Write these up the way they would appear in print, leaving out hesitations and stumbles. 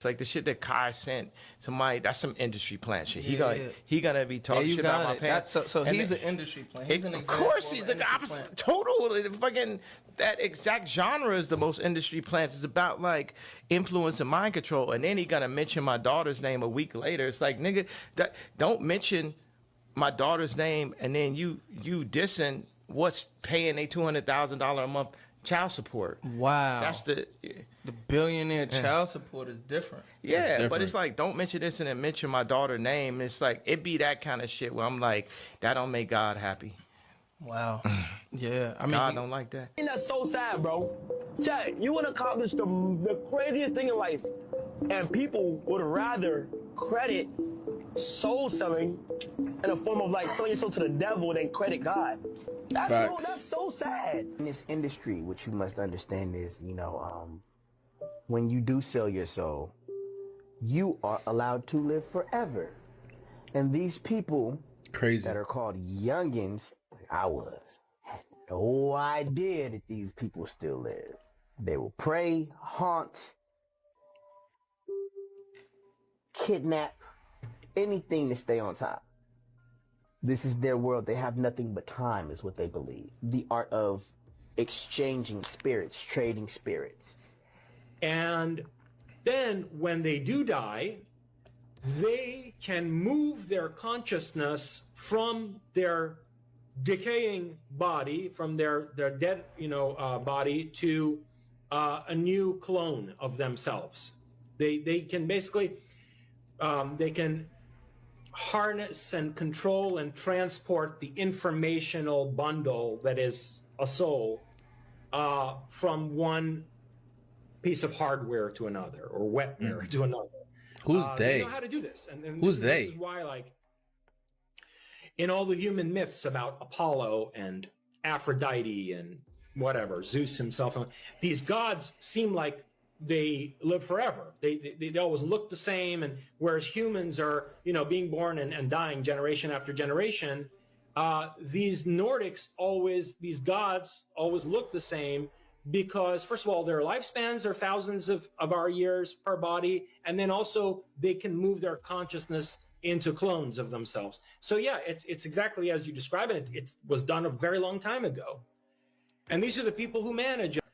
It's like the shit that KAI sent somebody. That's some industry plant shit. He gonna be talking shit about my pants. So he's an industry plant. He's an of course, he's the opposite. Total fucking that exact genre is the most industry plants. It's about like influence and mind control. And then he gonna mention my daughter's name a week later. It's like, nigga, that don't mention my daughter's name and then you dissing what's paying a $200,000 a month child support. Wow. That's the billionaire child support is different. Yeah, but it's like, don't mention this and then mention my daughter's name. It's like, it be that kind of shit where I'm like, that don't make God happy. Wow. Yeah, I mean, God don't like that. And that's so sad, bro. Chad, you would accomplish the craziest thing in life, and people would rather credit soul selling in a form of like selling your soul to the devil than credit God. That's so sad. In this industry, what you must understand is, you know, when you do sell your soul, you are allowed to live forever. And these people that are called youngins, like I was, had no idea that these people still live. They will prey, haunt, kidnap, anything to stay on top. This is their world. They have nothing but time, is what they believe. The art of exchanging spirits, trading spirits. And then when they do die, they can move their consciousness from their decaying body, from their dead, body to a new clone of themselves. They can basically, they can harness and control and transport the informational bundle that is a soul from one piece of hardware to another, or wetware to another. Who's they? They know how to do this. And Who's they? This is why, like, in all the human myths about Apollo and Aphrodite and whatever, Zeus himself, these gods seem like they live forever. They always look the same, and whereas humans are, being born and dying generation after generation, these Nordics these gods always look the same because, first of all, their lifespans are thousands of our years per body, and then also they can move their consciousness into clones of themselves. So yeah, it's exactly as you describe it. It was done a very long time ago, and these are the people who manage it.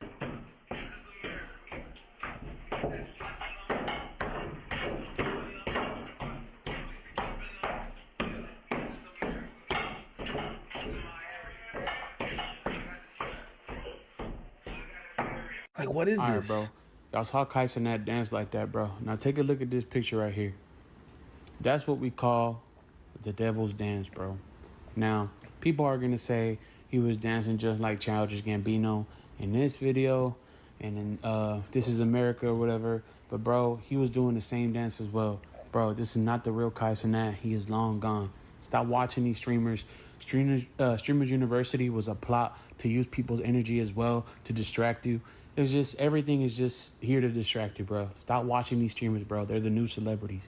Like, what is this? Bro. Y'all saw KAI CENAT dance like that, bro. Now take a look at this picture right here. That's what we call the devil's dance, bro. Now, people are going to say he was dancing just like Childish Gambino in this video and in This Is America or whatever. But, bro, he was doing the same dance as well. Bro, this is not the real KAI CENAT. He is long gone. Stop watching these streamers. Streamers University was a plot to use people's energy as well to distract you. It's just, everything is just here to distract you, bro. Stop watching these streamers, bro. They're the new celebrities.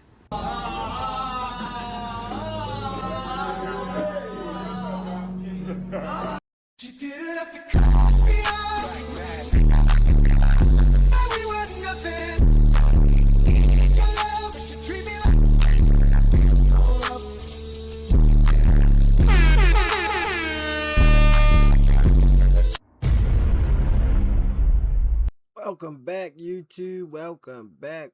Welcome back, YouTube. Welcome back,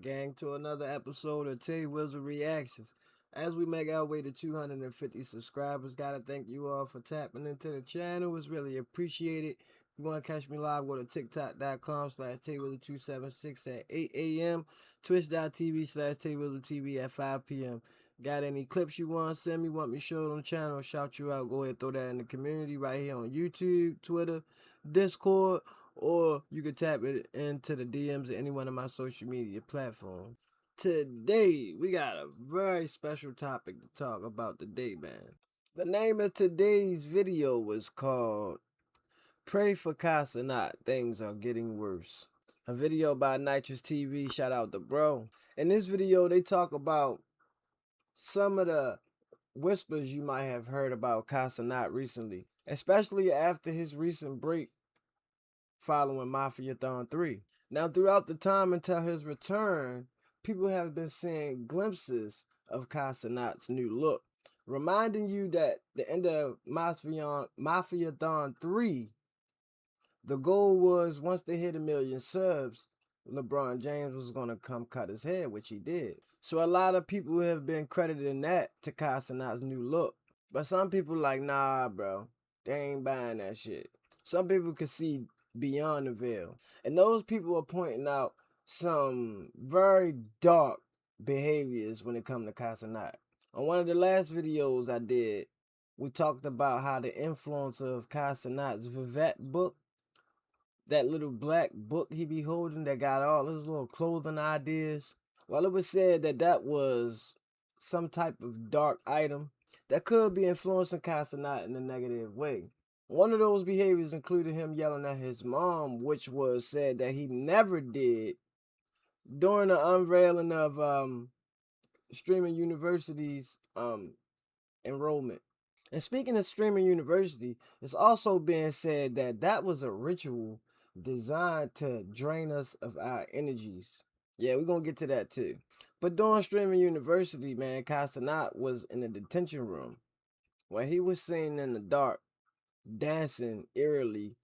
gang, to another episode of Tay Wizard Reactions. As we make our way to 250 subscribers, gotta thank you all for tapping into the channel. It's really appreciated. If you want to catch me live, go to tiktok.com/TayWizard276 at 8 a.m. Twitch.tv/TayWizardTV at 5 p.m. Got any clips you want to send me, want me to show it on the channel, shout you out, go ahead, throw that in the community right here on YouTube, Twitter, Discord, or you can tap it into the DMs of any one of my social media platforms. Today, we got a very special topic to talk about today, man. The name of today's video was called Pray for KAI CENAT, Things Are Getting Worse. A video by Nitrous TV, shout out to bro. In this video, they talk about some of the whispers you might have heard about KAI CENAT recently, especially after his recent break following Mafia Thon 3. Now, throughout the time until his return, people have been seeing glimpses of Kai Cenat's new look, reminding you that the end of Mafia Dawn 3, the goal was once they hit 1 million subs, LeBron James was going to come cut his hair, which he did. So a lot of people have been crediting that to Kai Cenat's new look. But some people like, nah, bro, they ain't buying that shit. Some people can see beyond the veil. And those people are pointing out some very dark behaviors when it comes to Kai Cenat. On one of the last videos I did, we talked about how the influence of Kai Cenat's Vivette book, that little black book he be holding that got all his little clothing ideas. Well, it was said that that was some type of dark item that could be influencing Kai Cenat in a negative way. One of those behaviors included him yelling at his mom, which was said that he never did during the unveiling of Streaming University's enrollment. And speaking of Streaming University, it's also being said that that was a ritual designed to drain us of our energies. Yeah, we're going to get to that too. But during Streaming University, man, Kai Cenat was in the detention room where he was seen in the dark dancing eerily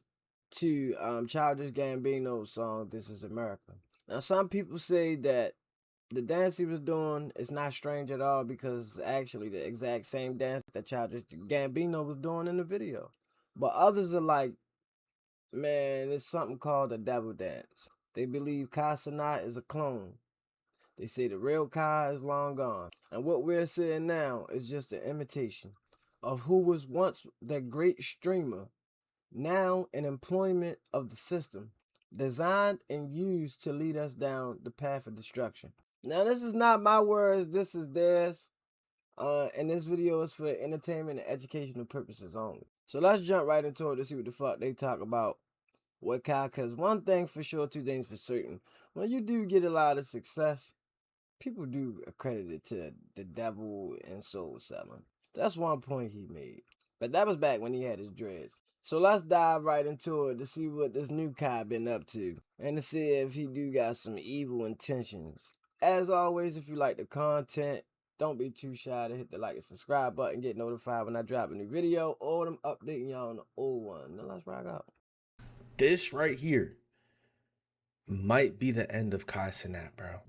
to Childish Gambino's song, This Is America. Now, some people say that the dance he was doing is not strange at all because it's actually the exact same dance that Childish Gambino was doing in the video. But others are like, man, it's something called a devil dance. They believe Kai Cenat is a clone. They say the real Kai is long gone. And what we're seeing now is just an imitation of who was once that great streamer, now an employment of the system, designed and used to lead us down the path of destruction. Now, this is not my words, this is theirs. And this video is for entertainment and educational purposes only. So let's jump right into it to see what the fuck they talk about with Kai. Because one thing for sure, two things for certain. When you do get a lot of success, people do accredit it to the devil and soul selling. That's one point he made. But that was back when he had his dreads. So let's dive right into it to see what this new Kai been up to. And to see if he do got some evil intentions. As always, if you like the content, don't be too shy to hit the like and subscribe button. Get notified when I drop a new video. Or I'm updating y'all on the old one. Now let's rock out. This right here might be the end of Kai Cenat, bro.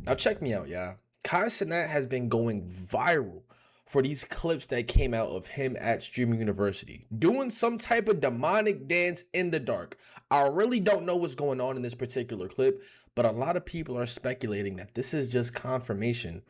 Now check me out, y'all. Kai Cenat has been going viral for these clips that came out of him at Streaming University, doing some type of demonic dance in the dark. I really don't know what's going on in this particular clip, but a lot of people are speculating that this is just confirmation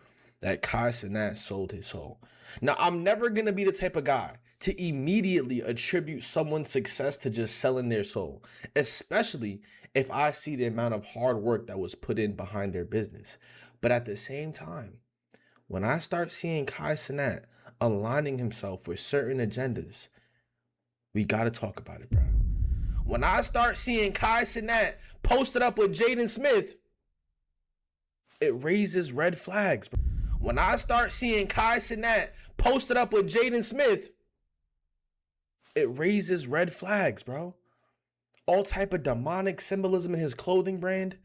that Kai Cenat sold his soul. Now, I'm never going to be the type of guy to immediately attribute someone's success to just selling their soul, especially if I see the amount of hard work that was put in behind their business. But at the same time, when I start seeing Kai Cenat aligning himself with certain agendas, we got to talk about it, bro. When I start seeing Kai Cenat posted up with Jaden Smith, it raises red flags, bro. When I start seeing Kai Cenat posted up with Jaden Smith, it raises red flags, bro. All type of demonic symbolism in his clothing brand,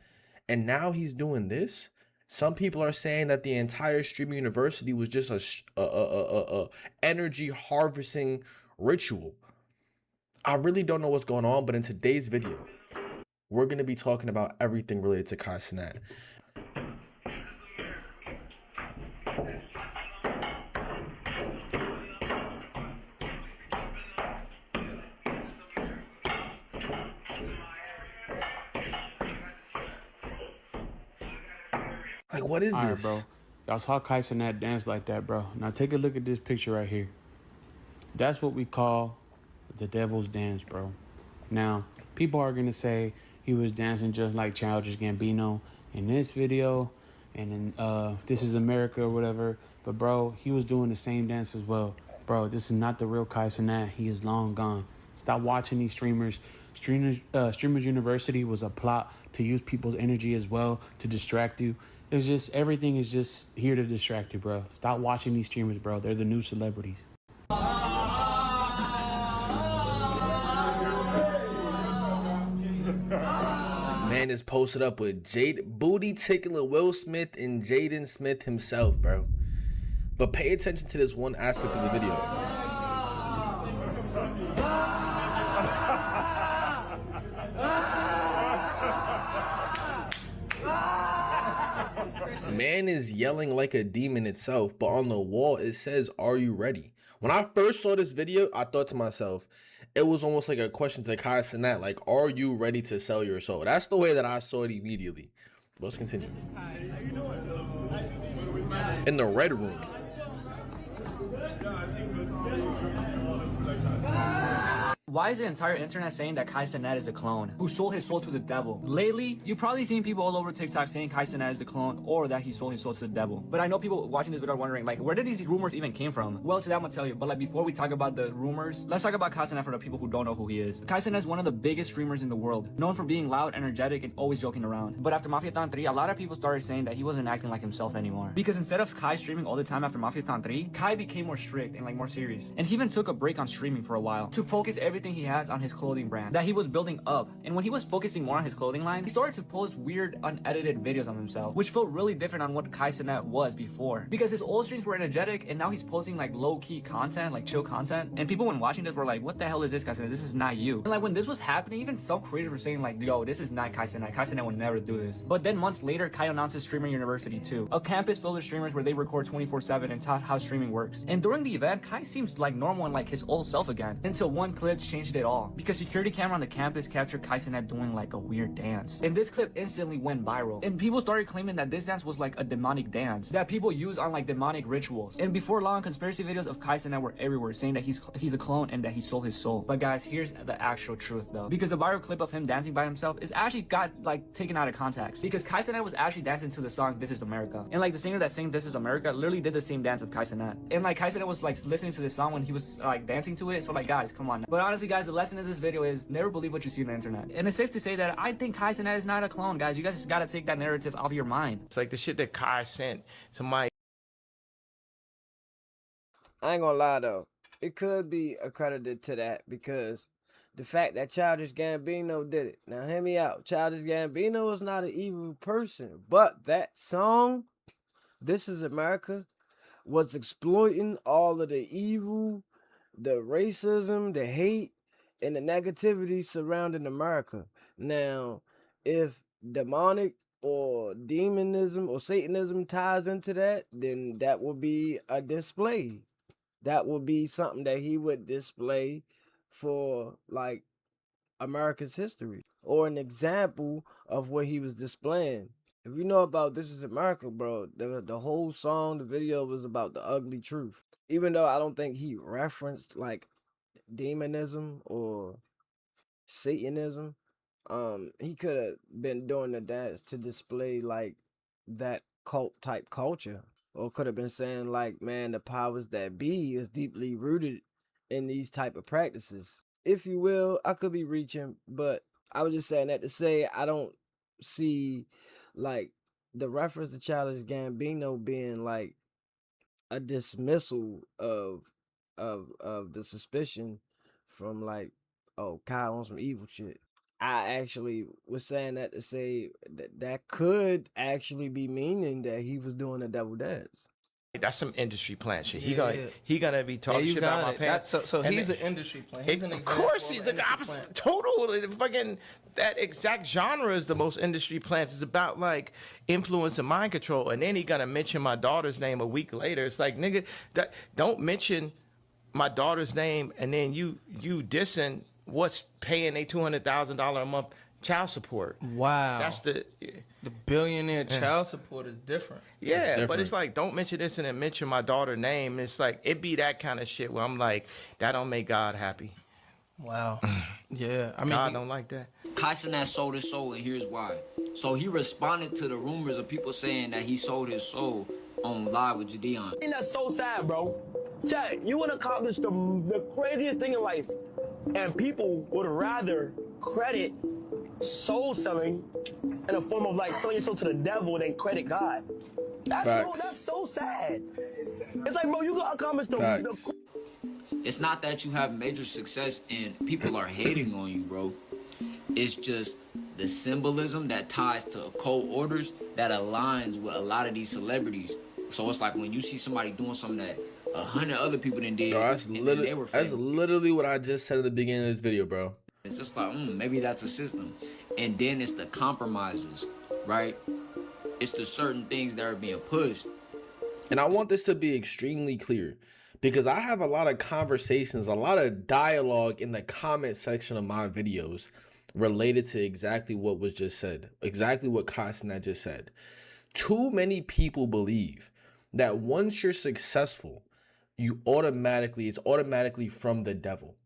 and now he's doing this. Some people are saying that the entire Streaming University was just a energy harvesting ritual. I really don't know what's going on, but in today's video, we're going to be talking about everything related to Kai Cenat. Like, what is All right, this? bro. Y'all saw Kai Cenat dance like that, bro. Now take a look at this picture right here. That's what we call the devil's dance, bro. Now, people are going to say he was dancing just like Childish Gambino in this video and in This Is America or whatever. But, bro, he was doing the same dance as well. Bro, this is not the real Kai Cenat. He is long gone. Stop watching these streamers. Streamers University was a plot to use people's energy as well to distract you. It's just, everything is just here to distract you, bro. Stop watching these streamers, bro. They're the new celebrities. Man is posted up with booty tickling Will Smith and Jaden Smith himself, bro. But pay attention to this one aspect of the video. Man is yelling like a demon itself, but on the wall it says, "Are you ready?" When I first saw this video, I thought to myself, it was almost like a question to KAI CENAT, like, are you ready to sell your soul? That's the way that I saw it immediately. Let's continue. In the red room. Why is the entire internet saying that KAI CENAT is a clone who sold his soul to the devil? Lately, you've probably seen people all over TikTok saying KAI CENAT is a clone or that he sold his soul to the devil. But I know people watching this video are wondering, like, where did these rumors even came from? Well, today I'm gonna tell you, but like before we talk about the rumors, let's talk about KAI CENAT for the people who don't know who he is. KAI CENAT is one of the biggest streamers in the world, known for being loud, energetic, and always joking around. But after Mafiathon 3, a lot of people started saying that he wasn't acting like himself anymore. Because instead of KAI streaming all the time after Mafiathon 3, KAI became more strict and like more serious. And he even took a break on streaming for a while to focus everything he has on his clothing brand that he was building up. And when he was focusing more on his clothing line, he started to post weird unedited videos of himself, which felt really different on what KAI CENAT was before, because his old streams were energetic and now he's posting like low-key content, like chill content, and people when watching this were like, what the hell is this, KAI CENAT? This is not you. And like when this was happening, even some creators were saying like, yo, this is not KAI CENAT. KAI CENAT would never do this. But then months later, KAI announces Streamer University 2, a campus filled with streamers where they record 24/7 and taught how streaming works. And during the event, KAI seems like normal and like his old self again, until one clip changed it all, because security camera on the campus captured KAI CENAT doing like a weird dance. And this clip instantly went viral. And people started claiming that this dance was like a demonic dance that people use on like demonic rituals. And before long, conspiracy videos of KAI CENAT were everywhere saying that he's a clone and that he sold his soul. But guys, here's the actual truth though. Because the viral clip of him dancing by himself is actually got like taken out of context. Because KAI CENAT was actually dancing to the song This Is America. And like the singer that sang This Is America literally did the same dance of KAI CENAT. And like KAI CENAT was like listening to this song when he was like dancing to it. So like guys, come on. But honestly guys, the lesson of this video is never believe what you see on the internet. And it's safe to say that I think KAI CENAT is not a clone, guys. You guys just gotta take that narrative out of your mind. It's like the shit that KAI sent to my. I ain't gonna lie though, it could be accredited to that because the fact that Childish Gambino did it. Now hear me out. Childish Gambino is not an evil person, but that song, This Is America, was exploiting all of the evil, the racism, the hate, and the negativity surrounding America. Now, if demonic or demonism or Satanism ties into that, then that will be a display. That will be something that he would display for like America's history, or an example of what he was displaying. If you know about This Is America, bro, the whole song, the video was about the ugly truth. Even though I don't think he referenced like demonism or Satanism, he could have been doing the dance to display like that cult type culture, or could have been saying like, man, the powers that be is deeply rooted in these type of practices. If you will, I could be reaching, but I was just saying that to say I don't see like the reference to Childish Gambino being like a dismissal of the suspicion from like, oh, Kyle on some evil shit. I actually was saying that to say that could actually be meaning that he was doing a double dance. That's some industry plant shit. Yeah. He gonna be talking shit about my pants. So he's an industry plant. He's an Of example course, of he's an the industry opposite. plant. Total, fucking that exact genre is the most industry plants. It's about like influence and mind control. And then he gonna mention my daughter's name a week later. It's like, nigga, don't mention my daughter's name and then you dissing what's paying a $200,000 a month child support. Wow. That's the billionaire child support is different. Yeah, but it's like, don't mention this and then mention my daughter's name. It's like, it be that kind of shit where I'm like, that don't make God happy. Wow. Yeah. I mean, God don't like that. KAI CENAT sold his soul, and here's why. So he responded to the rumors of people saying that he sold his soul on Live with Jadeon. And that's so sad, bro. Chad, you would accomplish the craziest thing in life, and people would rather credit soul selling in a form of like selling your soul to the devil than credit God. That's so sad. It's like, bro, you gonna accomplish the It's not that you have major success and people are hating on you, bro. It's just the symbolism that ties to occult orders that aligns with a lot of these celebrities. So it's like when you see somebody doing something that 100 other people did, Bro, that's literally what I just said at the beginning of this video, bro. It's just like, maybe that's a system. And then it's the compromises, right? It's the certain things that are being pushed. And I want this to be extremely clear, because I have a lot of conversations, a lot of dialogue in the comment section of my videos related to exactly what was just said, exactly what KAI CENAT just said. Too many people believe that once you're successful, it's automatically from the devil.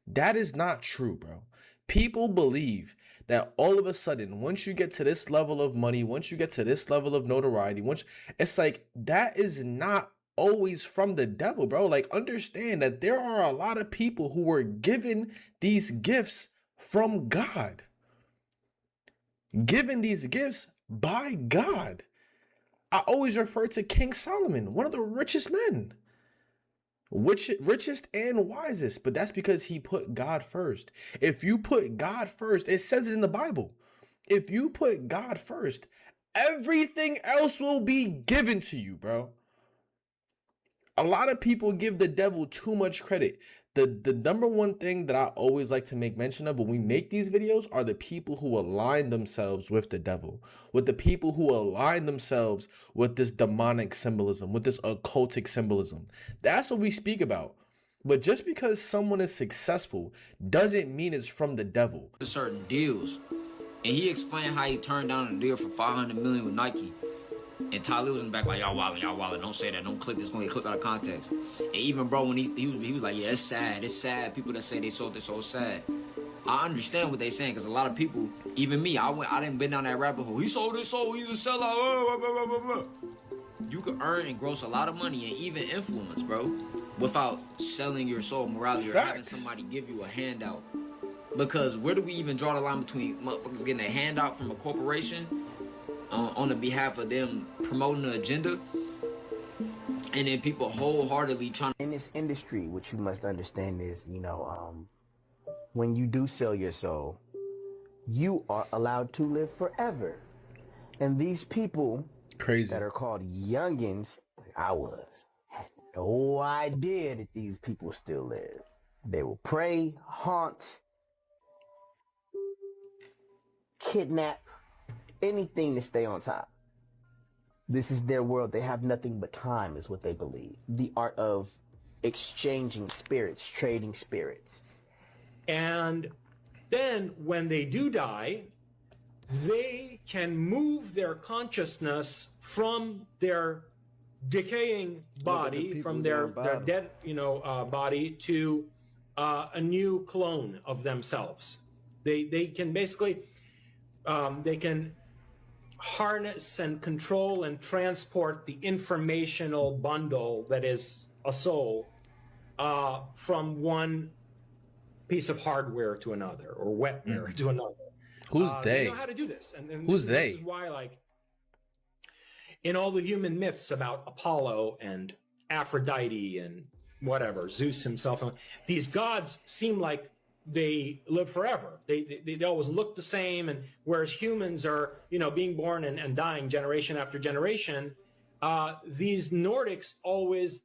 That is not true, bro. People believe that all of a sudden, once you get to this level of money, once you get to this level of notoriety, it's like, that is not always from the devil, bro. Like, understand that there are a lot of people who were given these gifts from God. Given these gifts by God. I always refer to King Solomon, one of the richest men. Richest and wisest, but that's because he put God first. If you put God first, it says it in the Bible. If you put God first, everything else will be given to you, bro. A lot of people give the devil too much credit. The number one thing that I always like to make mention of when we make these videos are the people who align themselves with the devil, with the people who align themselves with this demonic symbolism, with this occultic symbolism. That's what we speak about. But just because someone is successful doesn't mean it's from the devil. Certain deals. And he explained how he turned down a deal for $500 million with Nike. And Tyler was in the back like, y'all wildin', don't say that, don't clip this, gonna get clipped out of context. And even bro, when he was like, yeah, it's sad. People that say they sold this, so sad. I understand what they saying, because a lot of people, even me, I didn't been down that rabbit hole. He sold his soul, he's a sellout. You could earn and gross a lot of money and even influence, bro, without selling your soul, morality, or having somebody give you a handout. Because where do we even draw the line between motherfuckers getting a handout from a corporation on the behalf of them promoting the agenda, and then people wholeheartedly trying in this industry? What you must understand is, when you do sell your soul, you are allowed to live forever. And these people that are called youngins, like I was, had no idea that these people still live. They will prey, haunt, kidnap, anything to stay on top. This is their world. They have nothing but time, is what they believe. The art of exchanging spirits, trading spirits. And then when they do die, they can move their consciousness from their decaying body, from their dead, body, to a new clone of themselves. They can basically, they can harness and control and transport the informational bundle that is a soul from one piece of hardware to another, or wetware to another. Who's they? They know how to do this. And who's they? This is why, like, in all the human myths about Apollo and Aphrodite and whatever, Zeus himself, these gods seem like they live forever. They always look the same, and whereas humans are, being born and dying generation after generation, these Nordics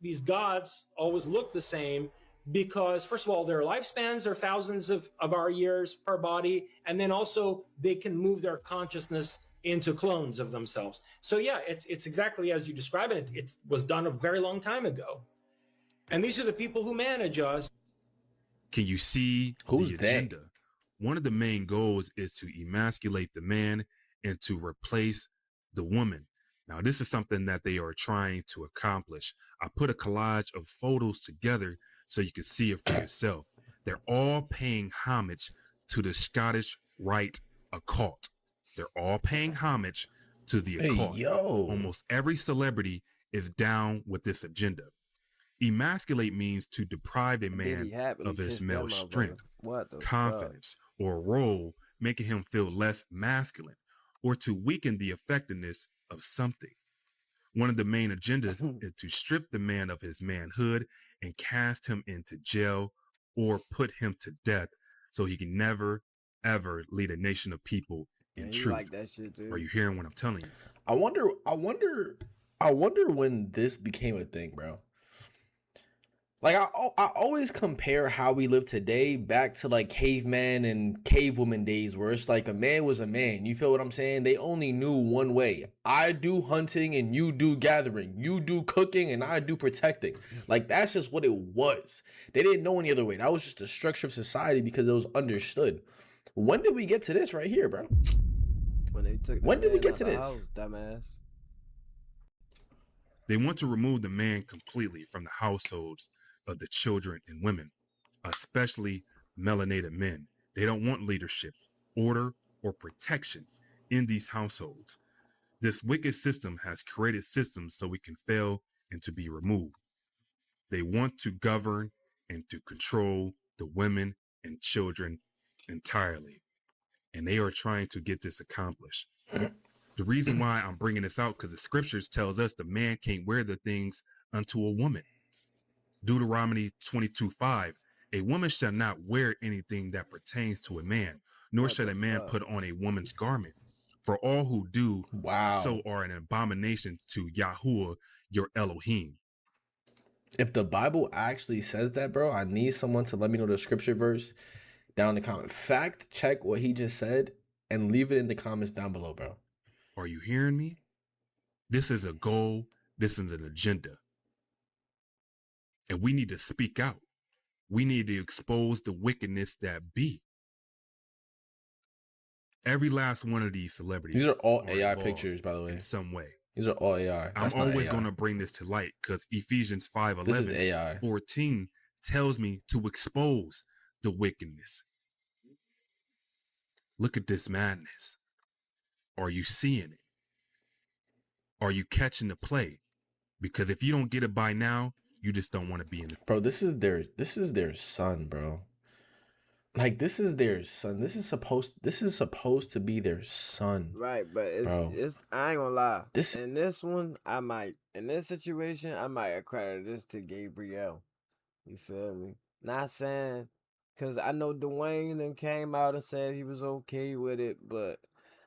these gods always look the same, because first of all, their lifespans are thousands of our years per body, and then also they can move their consciousness into clones of themselves. So yeah, it's exactly as you describe it. It was done a very long time ago, and these are the people who manage us. Can you see who's the agenda? One of the main goals is to emasculate the man and to replace the woman. Now, this is something that they are trying to accomplish. I put a collage of photos together so you can see it for yourself. They're all paying homage to the Scottish Rite occult. They're all paying homage to the occult. Almost every celebrity is down with this agenda. Emasculate means to deprive a man of his male strength, confidence, or role, making him feel less masculine, or to weaken the effectiveness of something. One of the main agendas is to strip the man of his manhood and cast him into jail or put him to death so he can never, ever lead a nation of people in he truth. like that shit too. Are you hearing what I'm telling you? I wonder when this became a thing, bro. Like I always compare how we live today back to like caveman and cavewoman days where it's like a man was a man. You feel what I'm saying? They only knew one way. I do hunting and you do gathering. You do cooking and I do protecting. Like that's just what it was. They didn't know any other way. That was just the structure of society because it was understood. When did we get to this right here, bro? When they took When did we get out to the this? house, dumbass. They want to remove the man completely from the households of the children and women, especially melanated men. They don't want leadership, order, or protection in these households. This wicked system has created systems so we can fail and to be removed. They want to govern and to control the women and children entirely. And they are trying to get this accomplished. The reason why I'm bringing this out because the scriptures tells us the man can't wear the things unto a woman. Deuteronomy 22:5, a woman shall not wear anything that pertains to a man, nor shall a man put on a woman's garment. For all who do so are an abomination to Yahuwah, your Elohim. If the Bible actually says that, bro, I need someone to let me know the scripture verse down in the comment. Fact check what he just said and leave it in the comments down below, bro. Are you hearing me? This is a goal. This is an agenda. And we need to speak out. We need to expose the wickedness that be. Every last one of these celebrities. These are all AI pictures, by the way. In some way. These are all AI. I'm always going to bring this to light because Ephesians 5:11-14 tells me to expose the wickedness. Look at this madness. Are you seeing it? Are you catching the play? Because if you don't get it by now, you just don't want to be in the... Bro, this is their son, bro. Like this is their son. This is supposed to be their son. Right, but it's I ain't gonna lie. In this situation, I might accredit this to Gabriel. You feel me? Not saying, cause I know Dwayne then came out and said he was okay with it, but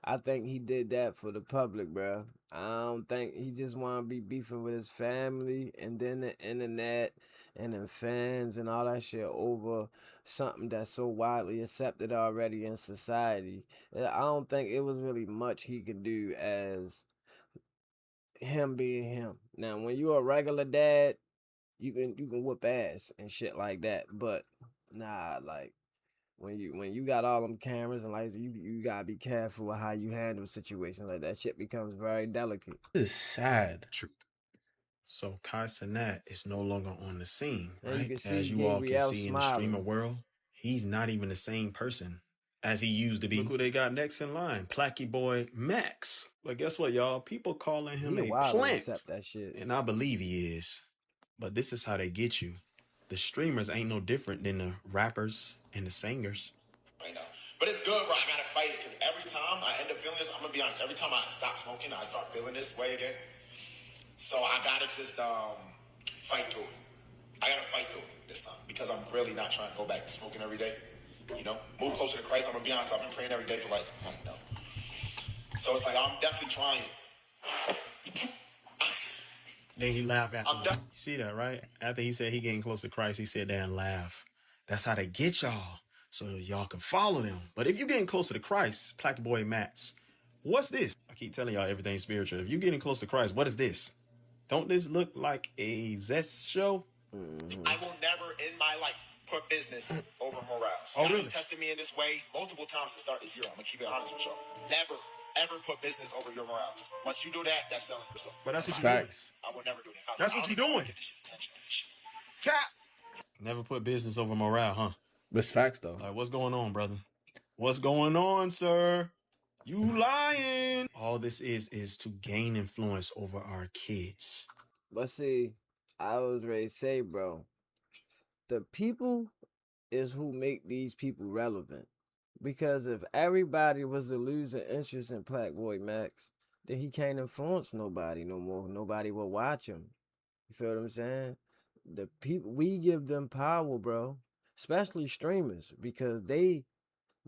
I think he did that for the public, bro. I don't think he just want to be beefing with his family and then the internet and then fans and all that shit over something that's so widely accepted already in society. I don't think it was really much he could do as him being him. Now, when you're a regular dad, you can whoop ass and shit like that, but nah, like when you got all them cameras and like you gotta be careful with how you handle situations like that. Shit becomes very delicate. This is sad. Truth. So KAI CENAT is no longer on the scene, And right? you can see As you all can Gabriel see in the smiling. streamer world, he's not even the same person as he used to be. Look who they got next in line, Placky Boy Max. But guess what, y'all? People calling him a plant, that shit. and I believe he is. But this is how they get you. The streamers ain't no different than the rappers and the singers. Right now. But it's good, bro. I gotta fight it because every time I end up feeling this, I'm gonna be honest. Every time I stop smoking, I start feeling this way again. So I gotta just fight through it. I gotta fight through it this time because I'm really not trying to go back to smoking every day. You know, move closer to Christ. I'm gonna be honest. I've been praying every day for like a month now. So it's like I'm definitely trying. Then he laughed after you see that, right? After he said he getting close to Christ, he said that and laugh. That's how they get y'all. So y'all can follow them. But if you getting closer to Christ, Placky Boy Mats, what's this? I keep telling y'all everything's spiritual. If you getting close to Christ, what is this? Don't this look like a Zest show? I will never in my life put business over morals. Oh, God really? has tested me in this way multiple times to start this year. I'm gonna keep it honest with y'all. Never, ever put business over your morals. Once you do that, that's selling yourself. But that's what you're doing. I will never do that. That's what you're doing. Cap. Never put business over morale, huh? That's facts, though. Like, what's going on, brother? What's going on, sir? You lying. All this is to gain influence over our kids. But see, I was ready to say, bro, the people is who make these people relevant. Because if everybody was to lose an interest in Black Boy Max, then he can't influence nobody no more. Nobody will watch him. You feel what I'm saying? The people, we give them power, bro. Especially streamers, because they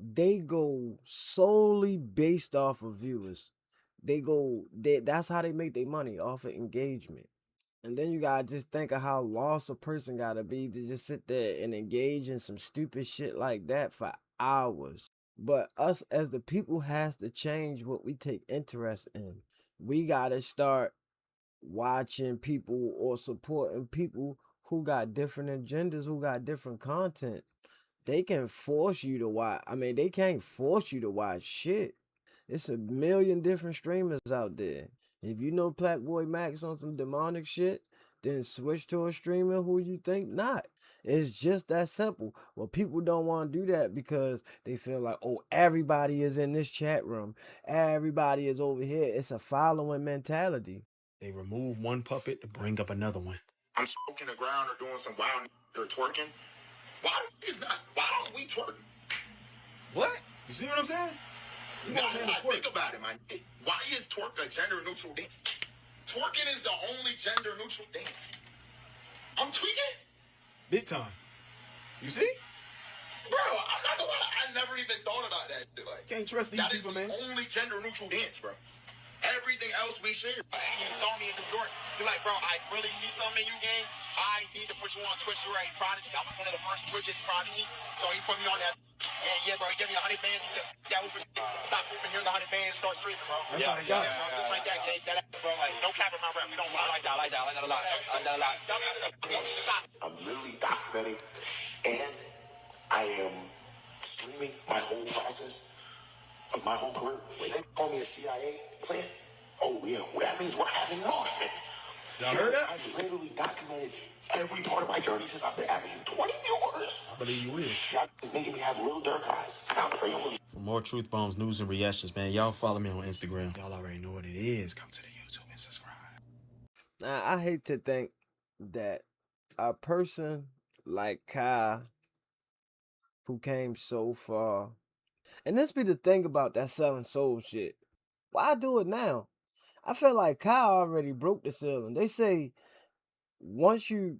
they go solely based off of viewers. That's how they make their money, off of engagement. And then you gotta just think of how lost a person gotta be to just sit there and engage in some stupid shit like that for hours. But us as the people has to change what we take interest in. We gotta start watching people or supporting people who got different agendas, who got different content. They can force you to watch. I mean, they can't force you to watch shit. It's a million different streamers out there. If you know Blackboy Max on some demonic shit, then switch to a streamer who you think not. It's just that simple. Well, people don't want to do that because they feel like, oh, everybody is in this chat room. Everybody is over here. It's a following mentality. They remove one puppet to bring up another one. I'm smoking the ground or doing some wild or twerking. Why don't we twerk? What? You see what I'm saying? No, think about it, man. Why is twerk a gender-neutral dance? Twerking is the only gender-neutral dance. I'm tweaking? Big time. You see? Bro, I'm not gonna lie. I never even thought about that. Like, can't trust these people, man. That is the only gender-neutral dance, bro. Everything else we share. You saw me in New York. You're like, bro, I really see something in you, gang. I need to put you on Twitch. You're a prodigy. I was one of the first Twitches prodigy. So he put me on that. Yeah, bro. He gave me 100 bands. He said, yeah, stop hooping here, the 100 bands, start streaming, bro. Yeah, bro. Just like that, gang. That, bro, like, don't cap in my rap. We don't lie. I like that a lot. I'm literally documenting, and I am streaming my whole process of my whole career. When they call me a CIA plan, oh yeah, well, that means we're having more. Y'all heard that? I've literally documented every part of my journey since I've been averaging 20 viewers. I believe you is. Y'all making me have little dark eyes. Stop praying with me. For more Truth Bombs news and reactions, man, y'all follow me on Instagram. Y'all already know what it is. Come to the YouTube and subscribe. Now, I hate to think that a person like Kai, who came so far, and this be the thing about that selling soul shit. Why do it now? I feel like Kai already broke the ceiling. They say once you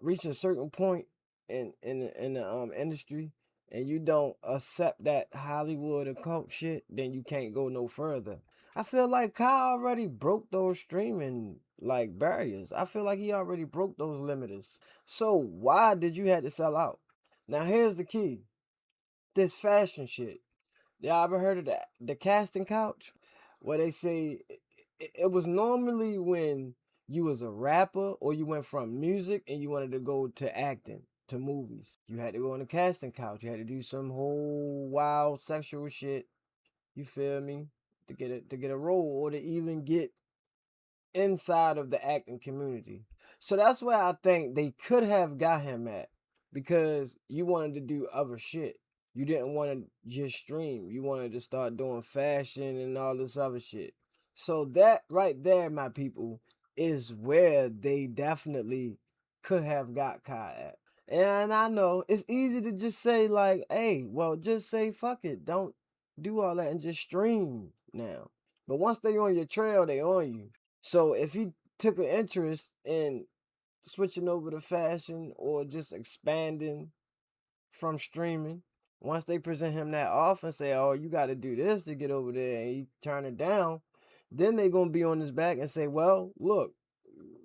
reach a certain point in the industry and you don't accept that Hollywood and cult shit, then you can't go no further. I feel like Kai already broke those streaming like barriers. I feel like he already broke those limiters. So why did you have to sell out? Now here's the key. This fashion shit. Y'all ever heard of the casting couch? Where they say it was normally when you was a rapper or you went from music and you wanted to go to acting, to movies. You had to go on the casting couch. You had to do some whole wild sexual shit. You feel me? To get a role or to even get inside of the acting community. So that's where I think they could have got him at, because you wanted to do other shit. You didn't want to just stream. You wanted to start doing fashion and all this other shit. So that right there, my people, is where they definitely could have got Kai at. And I know it's easy to just say like, hey, well, just say fuck it. Don't do all that and just stream now. But once they on your trail, they on you. So if he took an interest in switching over to fashion or just expanding from streaming, once they present him that offer and say, oh, you got to do this to get over there, and he turn it down, then they going to be on his back and say, well, look,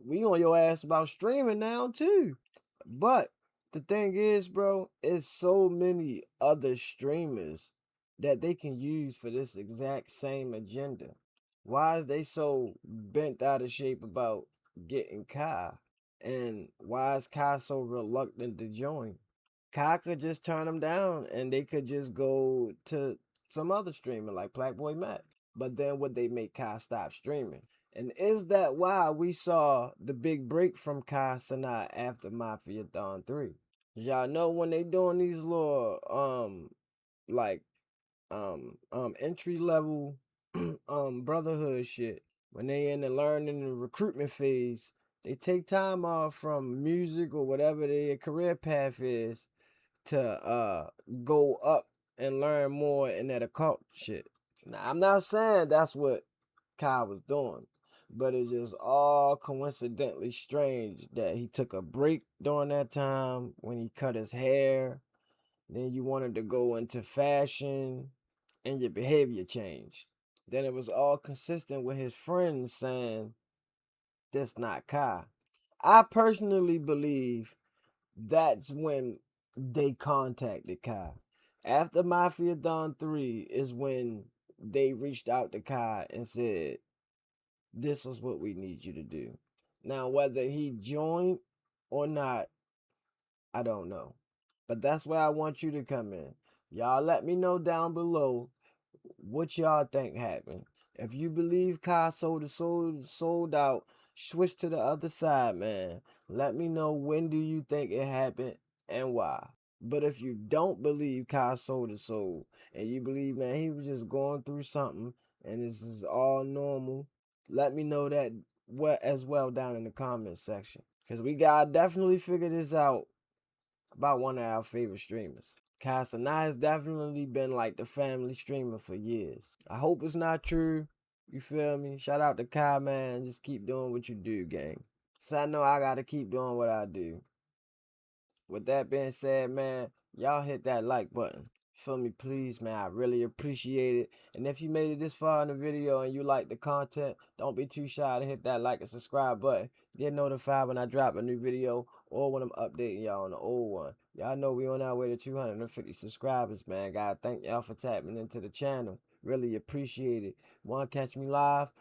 we on your ass about streaming now too. But the thing is, bro, it's so many other streamers that they can use for this exact same agenda. Why is they so bent out of shape about getting Kai? And why is Kai so reluctant to join? Kai could just turn them down and they could just go to some other streamer like Blackboy Mac. But then would they make Kai stop streaming? And is that why we saw the big break from KAI CENAT after Mafia Dawn 3? Y'all know when they doing these little entry level brotherhood shit, when they in the learning and recruitment phase, they take time off from music or whatever their career path is to go up and learn more in that occult shit. Now, I'm not saying that's what Kai was doing, but it's just all coincidentally strange that he took a break during that time when he cut his hair Then you wanted to go into fashion and your behavior changed. Then it was all consistent with his friends saying, this not Kai. I personally believe that's when they contacted Kai. After Mafia Don 3 is when they reached out to Kai and said, this is what we need you to do. Now, whether he joined or not, I don't know. But that's where I want you to come in. Y'all let me know down below what y'all think happened. If you believe Kai sold out, switch to the other side, man. Let me know when do you think it happened and why. But if you don't believe Kai sold his soul, and you believe, man, he was just going through something and this is all normal, let me know that as well down in the comment section. Because we gotta definitely figure this out about one of our favorite streamers. KAI CENAT has definitely been like the family streamer for years. I hope it's not true. You feel me? Shout out to Kai, man. Just keep doing what you do, gang. So I know I gotta keep doing what I do. With that being said, man, y'all hit that like button. Feel me, please, man. I really appreciate it. And if you made it this far in the video and you like the content, don't be too shy to hit that like and subscribe button. Get notified when I drop a new video or when I'm updating y'all on the old one. Y'all know we on our way to 250 subscribers, man. God, thank y'all for tapping into the channel. Really appreciate it. Want to catch me live?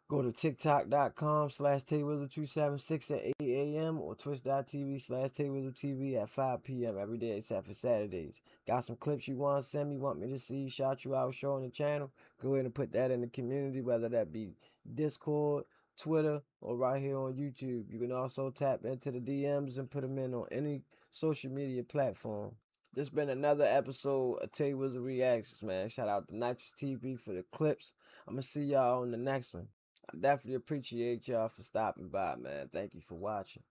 Go to tiktok.com/TayWizard276 at 8 a.m. or twitch.tv/TayWizardTV at 5 p.m. every day except for Saturdays. Got some clips you want to send me, want me to see, shout you out, show on the channel? Go ahead and put that in the community, whether that be Discord, Twitter, or right here on YouTube. You can also tap into the DMs and put them in on any social media platform. This been another episode of Tay Wizard Reactions, man. Shout out to Nitrous TV for the clips. I'm going to see y'all on the next one. I definitely appreciate y'all for stopping by, man. Thank you for watching.